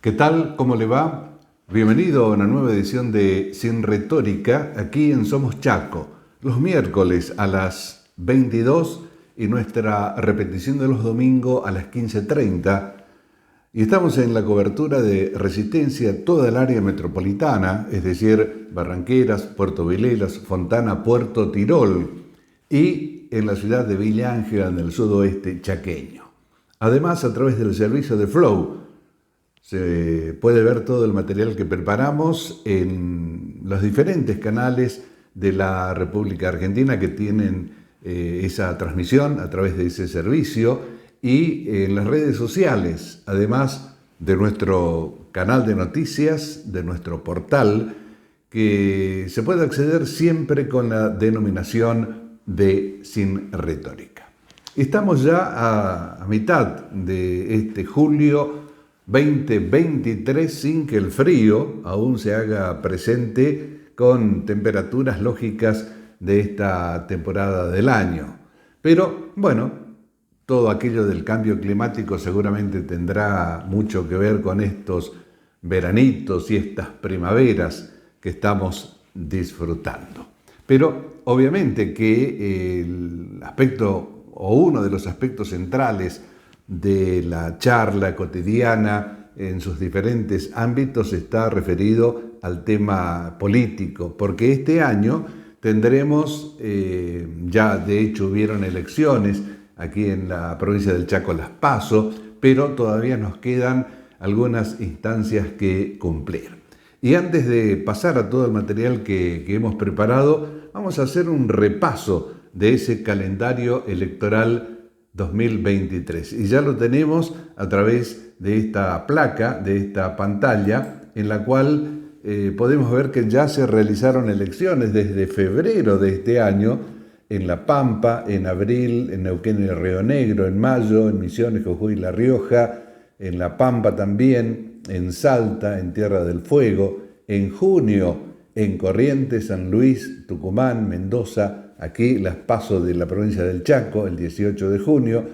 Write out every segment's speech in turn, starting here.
¿Qué tal? ¿Cómo le va? Bienvenido a una nueva edición de Sin Retórica, aquí en Somos Chaco, los miércoles a las 22 y nuestra repetición de los domingos a las 15:30. Y estamos en la cobertura de Resistencia toda el área metropolitana, es decir, Barranqueras, Puerto Vilelas, Fontana, Puerto Tirol y en la ciudad de Villa Ángela en el sudoeste chaqueño. Además, a través del servicio de Flow, se puede ver todo el material que preparamos en los diferentes canales de la República Argentina que tienen esa transmisión a través de ese servicio y en las redes sociales, además de nuestro canal de noticias, de nuestro portal, que se puede acceder siempre con la denominación de Sin Retórica. Estamos ya a mitad de este julio 2023 sin que el frío aún se haga presente con temperaturas lógicas de esta temporada del año. Pero bueno, todo aquello del cambio climático seguramente tendrá mucho que ver con estos veranitos y estas primaveras que estamos disfrutando. Pero obviamente que el aspecto o uno de los aspectos centrales de la charla cotidiana en sus diferentes ámbitos está referido al tema político, porque este año tendremos, ya de hecho hubieron elecciones aquí en la provincia del Chaco, las PASO, pero todavía nos quedan algunas instancias que cumplir. Y antes de pasar a todo el material que hemos preparado, vamos a hacer un repaso de ese calendario electoral 2023. Y ya lo tenemos a través de esta placa, de esta pantalla, en la cual podemos ver que ya se realizaron elecciones desde febrero de este año en La Pampa, en abril, en Neuquén y Río Negro, en mayo, en Misiones, Jujuy y La Rioja, en La Pampa también, en Salta, en Tierra del Fuego, en junio, en Corrientes, San Luis, Tucumán, Mendoza, aquí las PASO de la provincia del Chaco, el 18 de junio,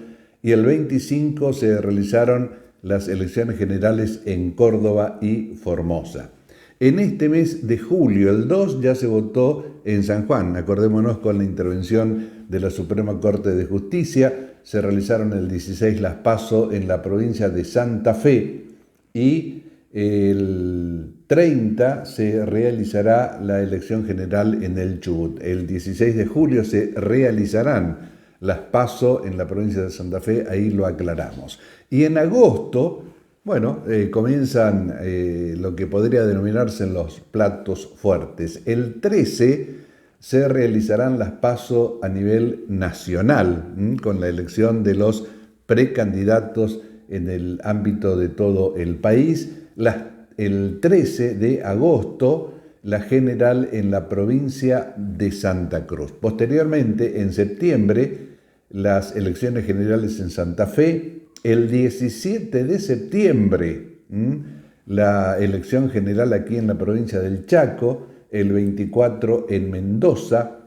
y el 25 se realizaron las elecciones generales en Córdoba y Formosa. En este mes de julio, el 2, ya se votó en San Juan. Acordémonos con la intervención de la Suprema Corte de Justicia. Se realizaron el 16 las PASO en la provincia de Santa Fe y el 30 se realizará la elección general en el Chubut. El 16 de julio se realizarán las PASO en la provincia de Santa Fe, ahí lo aclaramos. Y en agosto, bueno, comienzan lo que podría denominarse los platos fuertes. El 13 se realizarán las PASO a nivel nacional, con la elección de los precandidatos en el ámbito de todo el país. El 13 de agosto, la general en la provincia de Santa Cruz. Posteriormente, en septiembre, las elecciones generales en Santa Fe. El 17 de septiembre, la elección general aquí en la provincia del Chaco. El 24 en Mendoza.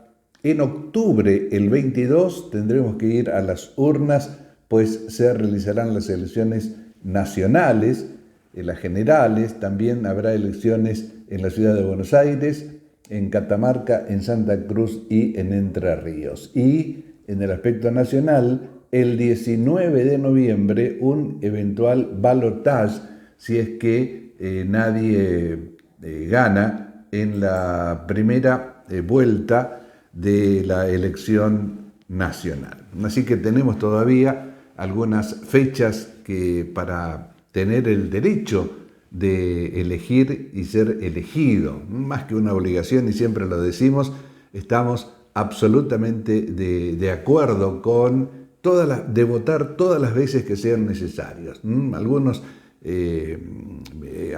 En octubre, el 22, tendremos que ir a las urnas, pues se realizarán las elecciones nacionales, las generales. También habrá elecciones en la ciudad de Buenos Aires, en Catamarca, en Santa Cruz y en Entre Ríos. Y en el aspecto nacional, el 19 de noviembre, un eventual balotaje, si es que nadie gana en la primera vuelta de la elección nacional. Así que tenemos todavía algunas fechas que para tener el derecho de elegir y ser elegido, más que una obligación, y siempre lo decimos, estamos absolutamente de acuerdo con de votar todas las veces que sean necesarias. Algunos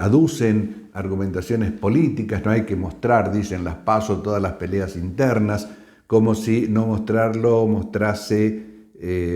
aducen argumentaciones políticas, no hay que mostrar, dicen las PASO, todas las peleas internas, como si no mostrarlo mostrase,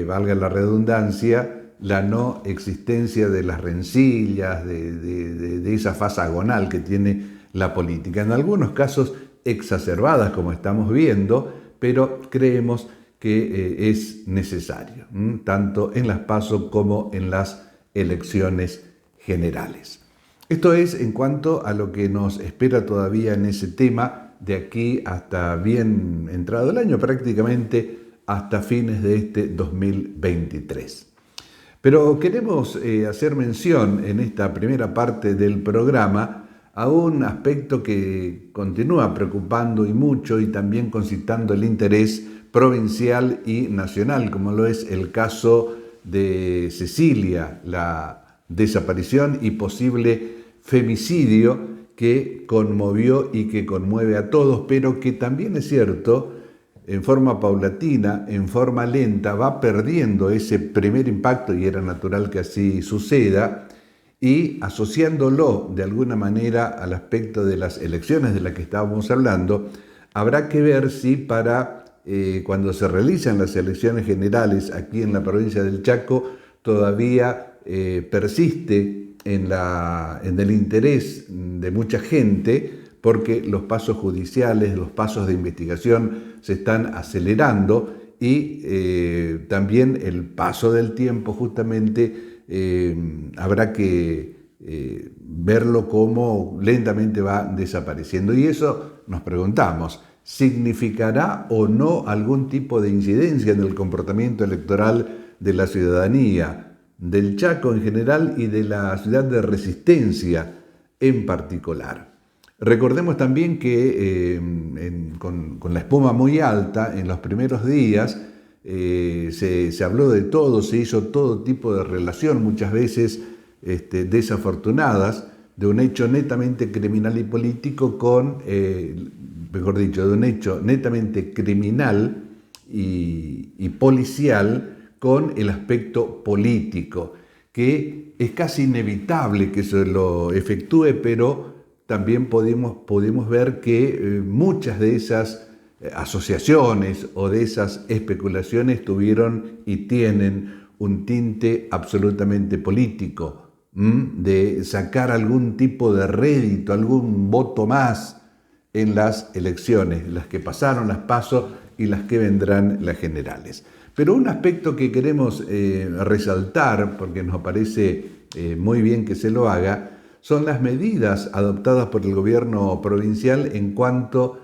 valga la redundancia, la no existencia de las rencillas, de esa fase agonal que tiene la política. En algunos casos exacerbadas, como estamos viendo, pero creemos que es necesario, tanto en las PASO como en las elecciones generales. Esto es en cuanto a lo que nos espera todavía en ese tema de aquí hasta bien entrado el año, prácticamente hasta fines de este 2023. Pero queremos hacer mención en esta primera parte del programa a un aspecto que continúa preocupando y mucho y también concitando el interés provincial y nacional, como lo es el caso de Cecilia, la desaparición y posible femicidio que conmovió y que conmueve a todos, pero que también es cierto, en forma paulatina, en forma lenta, va perdiendo ese primer impacto, y era natural que así suceda, y asociándolo de alguna manera al aspecto de las elecciones de las que estábamos hablando, habrá que ver si para cuando se realizan las elecciones generales aquí en la provincia del Chaco todavía persiste en el interés de mucha gente, porque los pasos judiciales, los pasos de investigación se están acelerando y también el paso del tiempo justamente habrá que verlo como lentamente va desapareciendo. Y eso nos preguntamos, ¿significará o no algún tipo de incidencia en el comportamiento electoral de la ciudadanía, del Chaco en general y de la ciudad de Resistencia en particular? Recordemos también que con la espuma muy alta, en los primeros días se habló de todo, se hizo todo tipo de relación, muchas veces desafortunadas, de un hecho netamente criminal y político con, mejor dicho, de un hecho netamente criminal y policial con el aspecto político, que es casi inevitable que se lo efectúe, pero también pudimos ver que muchas de esas asociaciones o de esas especulaciones tuvieron y tienen un tinte absolutamente político, de sacar algún tipo de rédito, algún voto más en las elecciones, las que pasaron, las PASO y las que vendrán, las generales. Pero un aspecto que queremos resaltar, porque nos parece muy bien que se lo haga, son las medidas adoptadas por el gobierno provincial en cuanto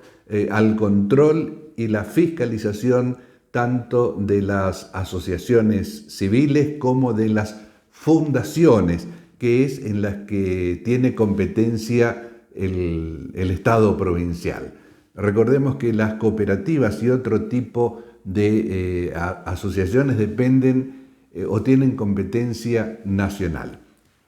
al control y la fiscalización tanto de las asociaciones civiles como de las fundaciones, que es en las que tiene competencia el Estado provincial. Recordemos que las cooperativas y otro tipo de asociaciones dependen o tienen competencia nacional.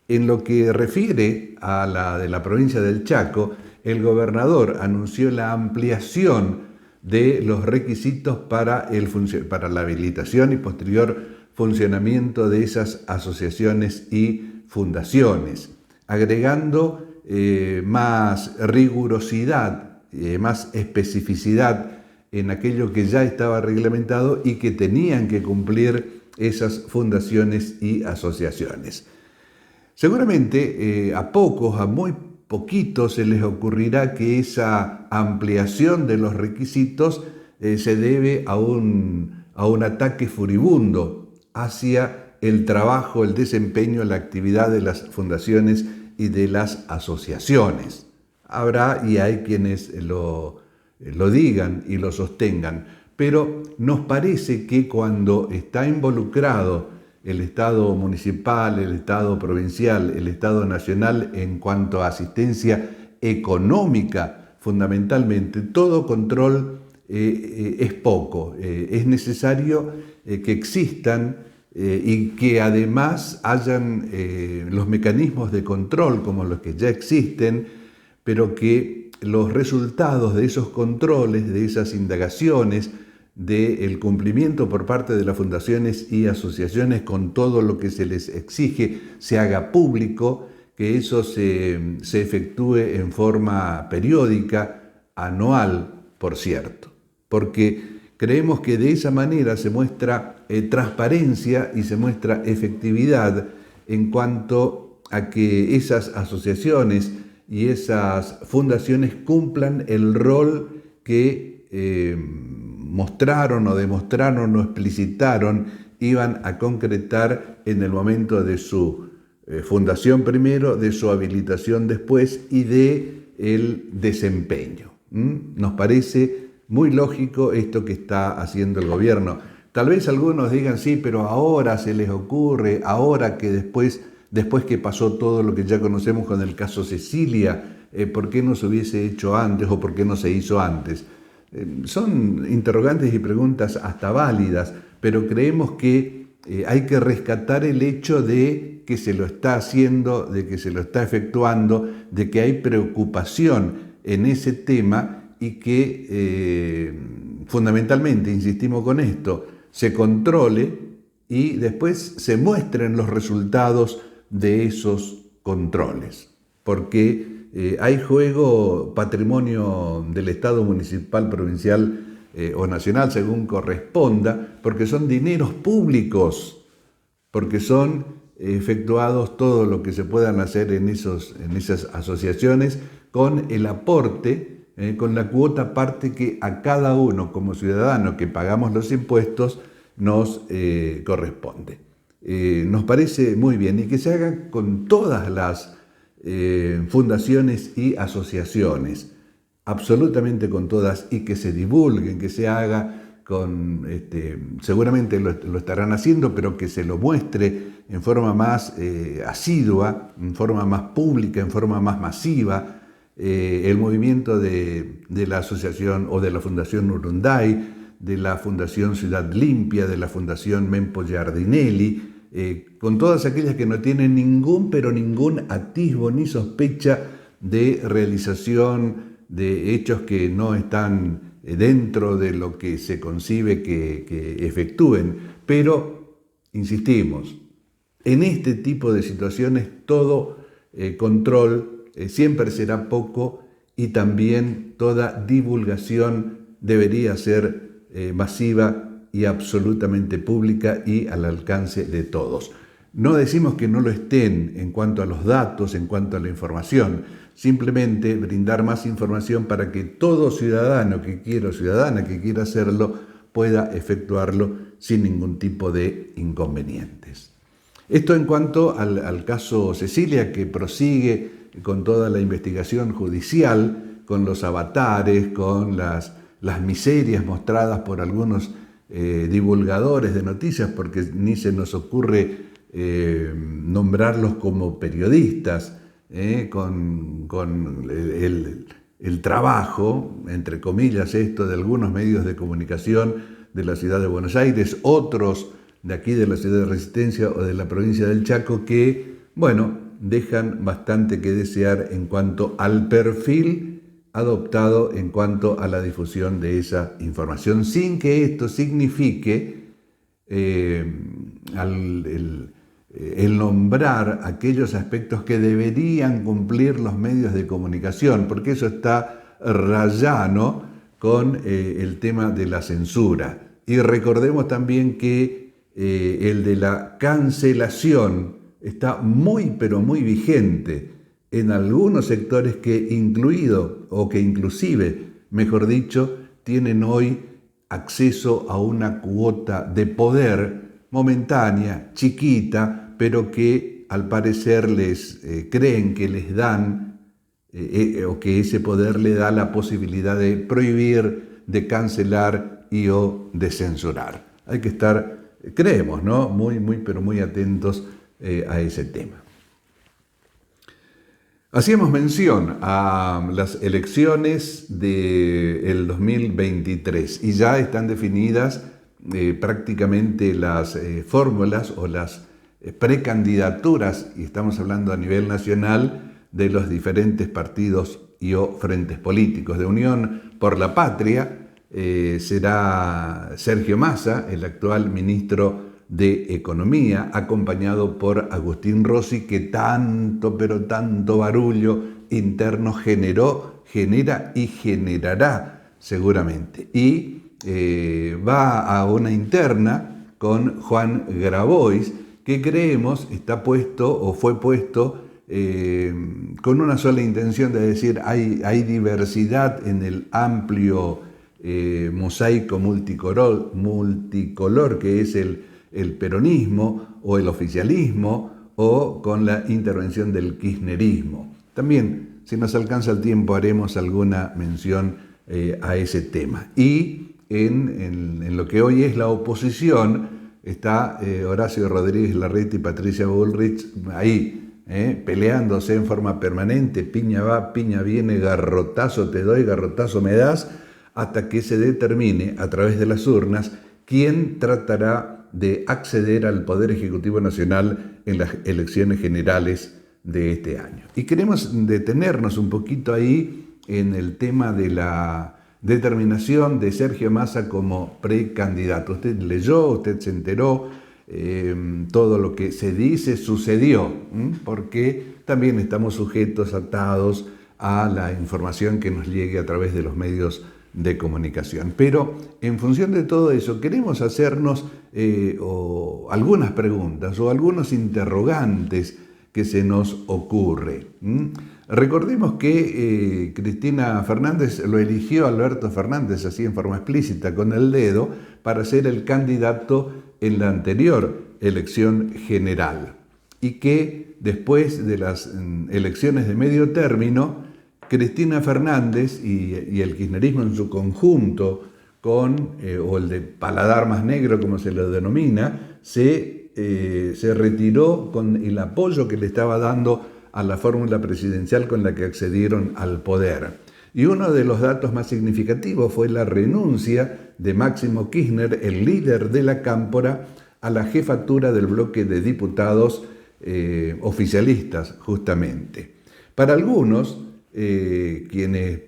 En lo que refiere a la de la provincia del Chaco, el gobernador anunció la ampliación de los requisitos para la habilitación y posterior funcionamiento de esas asociaciones y fundaciones, agregando más rigurosidad, más especificidad en aquello que ya estaba reglamentado y que tenían que cumplir esas fundaciones y asociaciones. Seguramente a muy poquitos se les ocurrirá que esa ampliación de los requisitos se debe a un ataque furibundo hacia el trabajo, el desempeño, la actividad de las fundaciones y de las asociaciones. Habrá y hay quienes lo digan y lo sostengan, pero nos parece que cuando está involucrado el Estado municipal, el Estado provincial, el Estado nacional en cuanto a asistencia económica, fundamentalmente, todo control es poco. Es necesario que existan y que además hayan los mecanismos de control como los que ya existen, pero que los resultados de esos controles, de esas indagaciones, del cumplimiento por parte de las fundaciones y asociaciones con todo lo que se les exige, se haga público, que eso se efectúe en forma periódica, anual, por cierto. Porque creemos que de esa manera se muestra transparencia y se muestra efectividad en cuanto a que esas asociaciones y esas fundaciones cumplan el rol que mostraron o demostraron o explicitaron iban a concretar en el momento de su fundación primero, de su habilitación después y de el desempeño. Nos parece muy lógico esto que está haciendo el gobierno. Tal vez algunos digan, sí, pero ahora se les ocurre, ahora que después que pasó todo lo que ya conocemos con el caso Cecilia, ¿por qué no se hubiese hecho antes o por qué no se hizo antes? Son interrogantes y preguntas hasta válidas, pero creemos que hay que rescatar el hecho de que se lo está haciendo, de que se lo está efectuando, de que hay preocupación en ese tema y que fundamentalmente, insistimos con esto, se controle y después se muestren los resultados de esos controles, porque hay juego patrimonio del Estado municipal, provincial o nacional, según corresponda, porque son dineros públicos, porque son efectuados todo lo que se puedan hacer en esas asociaciones con el aporte, con la cuota parte que a cada uno como ciudadano que pagamos los impuestos nos corresponde. Nos parece muy bien y que se haga con todas las fundaciones y asociaciones, absolutamente con todas, y que se divulguen, que se haga con, seguramente lo estarán haciendo, pero que se lo muestre en forma más asidua, en forma más pública, en forma más masiva, el movimiento de la asociación o de la Fundación Urunday, de la Fundación Ciudad Limpia, de la Fundación Mempo Giardinelli, con todas aquellas que no tienen ningún atisbo ni sospecha de realización de hechos que no están dentro de lo que se concibe que efectúen. Pero, insistimos, en este tipo de situaciones todo control siempre será poco y también toda divulgación debería ser masiva y absolutamente pública y al alcance de todos. No decimos que no lo estén en cuanto a los datos, en cuanto a la información, simplemente brindar más información para que todo ciudadano que quiera o ciudadana que quiera hacerlo pueda efectuarlo sin ningún tipo de inconvenientes. Esto en cuanto al caso Cecilia, que prosigue con toda la investigación judicial, con los avatares, con las miserias mostradas por algunos divulgadores de noticias, porque ni se nos ocurre nombrarlos como periodistas, con el trabajo, entre comillas esto, de algunos medios de comunicación de la ciudad de Buenos Aires, otros de aquí de la ciudad de Resistencia o de la provincia del Chaco que, bueno, dejan bastante que desear en cuanto al perfil adoptado en cuanto a la difusión de esa información, sin que esto signifique el nombrar aquellos aspectos que deberían cumplir los medios de comunicación, porque eso está rayano con el tema de la censura. Y recordemos también que el de la cancelación está muy, pero muy vigente en algunos sectores que inclusive, mejor dicho, tienen hoy acceso a una cuota de poder momentánea, chiquita, pero que al parecer creen que les dan o que ese poder le da la posibilidad de prohibir, de cancelar y o de censurar. Hay que estar, creemos, ¿no?, muy, pero muy atentos a ese tema. Hacíamos mención a las elecciones del 2023 y ya están definidas prácticamente las fórmulas o las precandidaturas, y estamos hablando a nivel nacional, de los diferentes partidos y o frentes políticos. De Unión por la Patria será Sergio Massa, el actual ministro de Economía, acompañado por Agustín Rossi, que tanto, pero tanto barullo interno genera y generará seguramente. Y va a una interna con Juan Grabois, que creemos está puesto o fue puesto con una sola intención de decir hay diversidad en el amplio mosaico multicolor que es el peronismo o el oficialismo o con la intervención del kirchnerismo. También, si nos alcanza el tiempo, haremos alguna mención a ese tema. Y en lo que hoy es la oposición, está Horacio Rodríguez Larreta y Patricia Bullrich ahí, peleándose en forma permanente, piña va, piña viene, garrotazo te doy, garrotazo me das, hasta que se determine a través de las urnas quién tratará de acceder al Poder Ejecutivo Nacional en las elecciones generales de este año. Y queremos detenernos un poquito ahí en el tema de la determinación de Sergio Massa como precandidato. Usted leyó, usted se enteró, todo lo que se dice sucedió, porque también estamos sujetos, atados a la información que nos llegue a través de los medios de comunicación. Pero en función de todo eso, queremos hacernos algunas preguntas o algunos interrogantes que se nos ocurre. Recordemos que Cristina Fernández lo eligió Alberto Fernández, así en forma explícita, con el dedo, para ser el candidato en la anterior elección general. Y que después de las elecciones de medio término, Cristina Fernández y el kirchnerismo en su conjunto, o el de paladar más negro, como se lo denomina, se retiró con el apoyo que le estaba dando a la fórmula presidencial con la que accedieron al poder. Y uno de los datos más significativos fue la renuncia de Máximo Kirchner, el líder de la Cámpora, a la jefatura del bloque de diputados oficialistas, justamente. Para algunos, quienes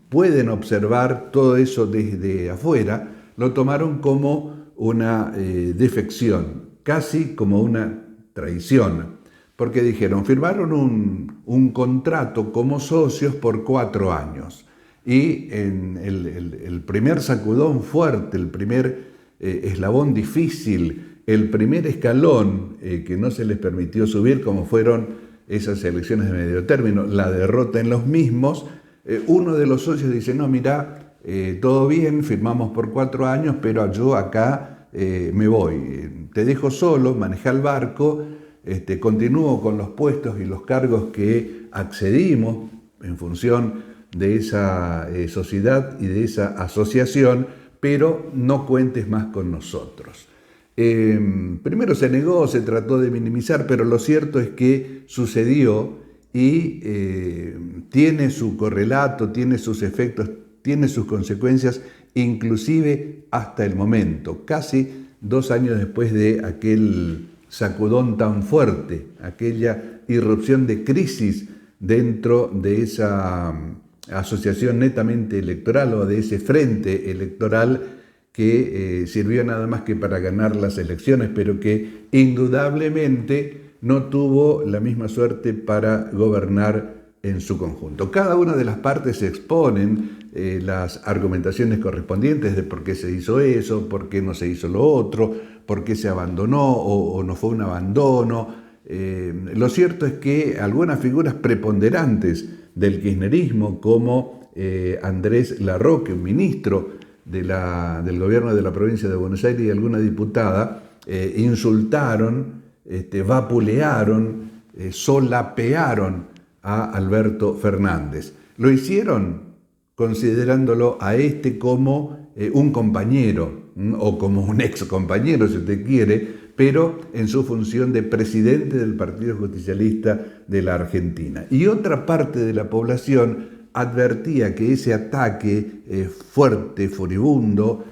pueden observar todo eso desde afuera, lo tomaron como una defección, casi como una traición, porque dijeron, firmaron un contrato como socios por 4 años y en el primer sacudón fuerte, el primer eslabón difícil, el primer escalón que no se les permitió subir, como fueron esas elecciones de medio término, la derrota en los mismos, uno de los socios dice, no, mira, todo bien, firmamos por 4 años, pero yo acá me voy, te dejo solo, maneja el barco, continúo con los puestos y los cargos que accedimos en función de esa sociedad y de esa asociación, pero no cuentes más con nosotros. Primero se negó, se trató de minimizar, pero lo cierto es que sucedió y tiene su correlato, tiene sus efectos, tiene sus consecuencias, inclusive hasta el momento, casi 2 años después de aquel sacudón tan fuerte, aquella irrupción de crisis dentro de esa asociación netamente electoral o de ese frente electoral que sirvió nada más que para ganar las elecciones, pero que indudablemente no tuvo la misma suerte para gobernar en su conjunto. Cada una de las partes exponen las argumentaciones correspondientes de por qué se hizo eso, por qué no se hizo lo otro, por qué se abandonó o no fue un abandono. Lo cierto es que algunas figuras preponderantes del kirchnerismo, como Andrés Larroque, un ministro del gobierno de la provincia de Buenos Aires y alguna diputada, insultaron, vapulearon, solapearon a Alberto Fernández. Lo hicieron considerándolo a como un compañero o como un ex compañero, si usted quiere, pero en su función de presidente del Partido Justicialista de la Argentina. Y otra parte de la población advertía que ese ataque fuerte, furibundo,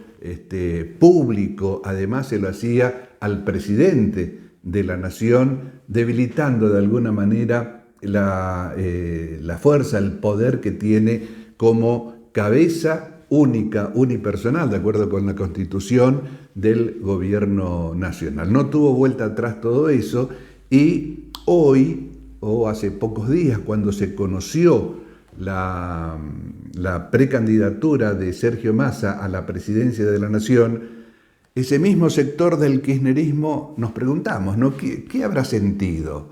público, además se lo hacía al presidente de la nación, debilitando de alguna manera la fuerza, el poder que tiene como cabeza única, unipersonal, de acuerdo con la Constitución del Gobierno Nacional. No tuvo vuelta atrás todo eso y hoy, o hace pocos días, cuando se conoció la precandidatura de Sergio Massa a la presidencia de la Nación, ese mismo sector del kirchnerismo nos preguntamos, ¿no? ¿Qué habrá sentido?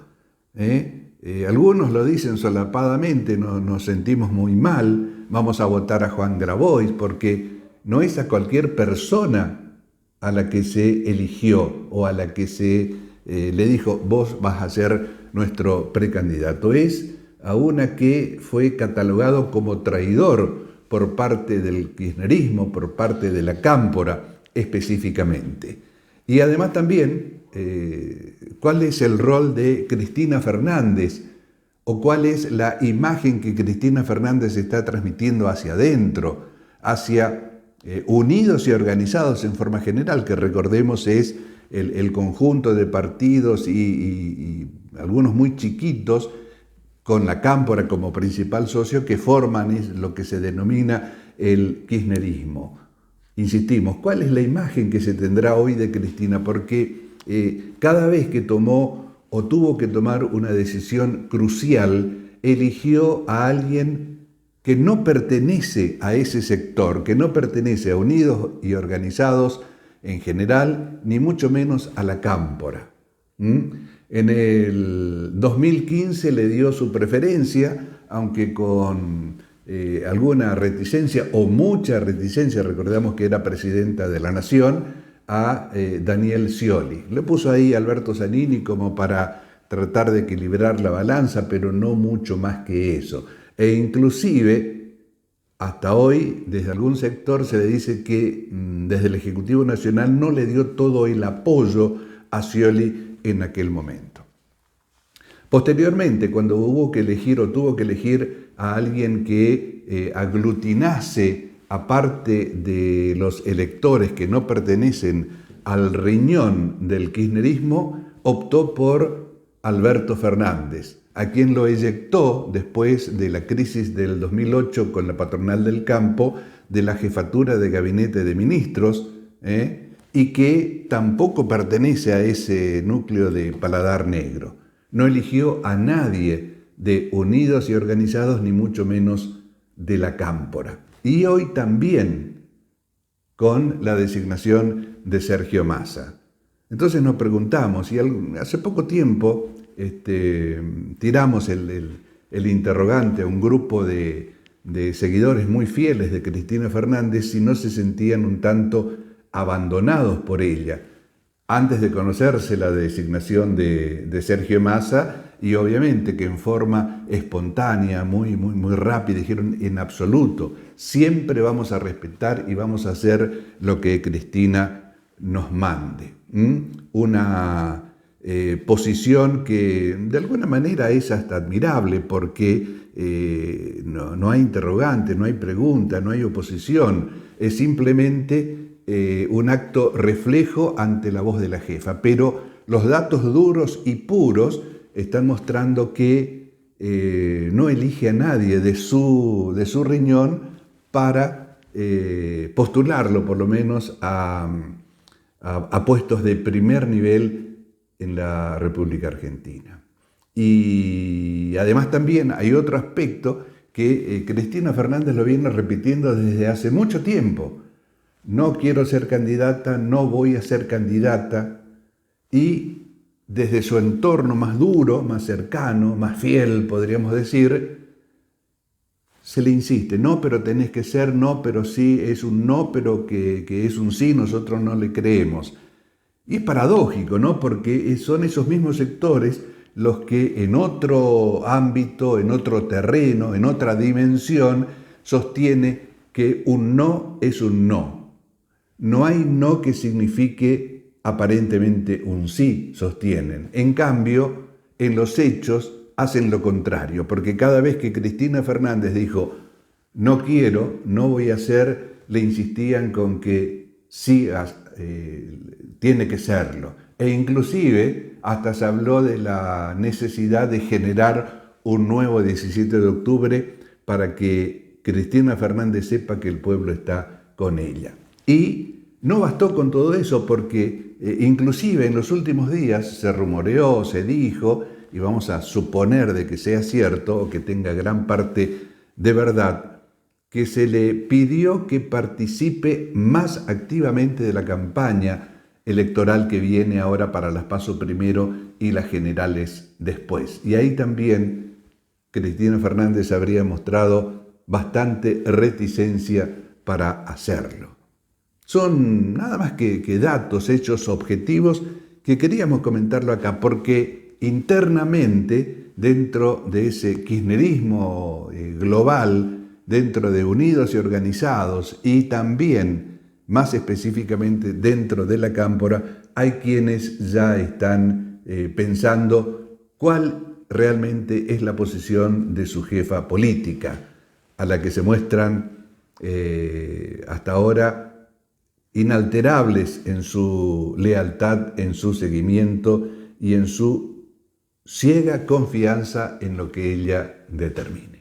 Algunos lo dicen solapadamente, nos sentimos muy mal, vamos a votar a Juan Grabois, porque no es a cualquier persona a la que se eligió o a la que se le dijo, vos vas a ser nuestro precandidato. Es a una que fue catalogado como traidor por parte del kirchnerismo, por parte de la Cámpora específicamente. Y además también, ¿cuál es el rol de Cristina Fernández? ¿O cuál es la imagen que Cristina Fernández está transmitiendo hacia adentro, hacia unidos y organizados en forma general, que recordemos es el conjunto de partidos y algunos muy chiquitos, con la Cámpora como principal socio, que forman lo que se denomina el kirchnerismo? Insistimos, ¿cuál es la imagen que se tendrá hoy de Cristina? Porque cada vez que tomó o tuvo que tomar una decisión crucial, eligió a alguien que no pertenece a ese sector, que no pertenece a Unidos y Organizados en general, ni mucho menos a la Cámpora. En el 2015 le dio su preferencia, aunque con alguna reticencia o mucha reticencia, recordamos que era presidenta de la Nación, a Daniel Scioli. Le puso ahí a Alberto Zanini como para tratar de equilibrar la balanza, pero no mucho más que eso. E inclusive, hasta hoy, desde algún sector se le dice que desde el Ejecutivo Nacional no le dio todo el apoyo a Scioli en aquel momento. Posteriormente, cuando hubo que elegir o tuvo que elegir a alguien que aglutinase, aparte de los electores que no pertenecen al riñón del kirchnerismo, optó por Alberto Fernández, a quien lo eyectó después de la crisis del 2008 con la patronal del campo de la jefatura de gabinete de ministros, y que tampoco pertenece a ese núcleo de paladar negro. No eligió a nadie de Unidos y Organizados, ni mucho menos de la Cámpora. Y hoy también con la designación de Sergio Massa. Entonces nos preguntamos, y hace poco tiempo tiramos el interrogante a un grupo de seguidores muy fieles de Cristina Fernández si no se sentían un tanto abandonados por ella, antes de conocerse la designación de Sergio Massa, y obviamente que en forma espontánea, muy rápida, dijeron en absoluto, siempre vamos a respetar y vamos a hacer lo que Cristina nos mande. Una posición que de alguna manera es hasta admirable, porque no hay interrogante, no hay pregunta, no hay oposición, es simplemente un acto reflejo ante la voz de la jefa. Pero los datos duros y puros están mostrando que no elige a nadie de su riñón para postularlo por lo menos a puestos de primer nivel en la República Argentina. Y además también hay otro aspecto que Cristina Fernández lo viene repitiendo desde hace mucho tiempo. No quiero ser candidata, no voy a ser candidata, y desde su entorno más duro, más cercano, más fiel, podríamos decir, se le insiste, no, pero tenés que ser, no, pero sí, es un no, pero que es un sí, nosotros no le creemos. Y es paradójico, ¿no? Porque son esos mismos sectores los que en otro ámbito, en otro terreno, en otra dimensión, sostiene que un no es un no. No hay no que signifique aparentemente un sí, sostienen. En cambio, en los hechos hacen lo contrario, porque cada vez que Cristina Fernández dijo no quiero, no voy a hacer, le insistían con que sí, tiene que serlo. E inclusive hasta se habló de la necesidad de generar un nuevo 17 de octubre para que Cristina Fernández sepa que el pueblo está con ella. Y no bastó con todo eso, porque inclusive en los últimos días se rumoreó, se dijo, y vamos a suponer de que sea cierto o que tenga gran parte de verdad, que se le pidió que participe más activamente de la campaña electoral que viene ahora para las PASO primero y las generales después. Y ahí también Cristina Fernández habría mostrado bastante reticencia para hacerlo. Son nada más que datos, hechos objetivos que queríamos comentarlo acá porque internamente, dentro de ese kirchnerismo global, dentro de Unidos y Organizados y también, más específicamente, dentro de la Cámpora, hay quienes ya están pensando cuál realmente es la posición de su jefa política, a la que se muestran hasta ahora inalterables en su lealtad, en su seguimiento y en su ciega confianza en lo que ella determine.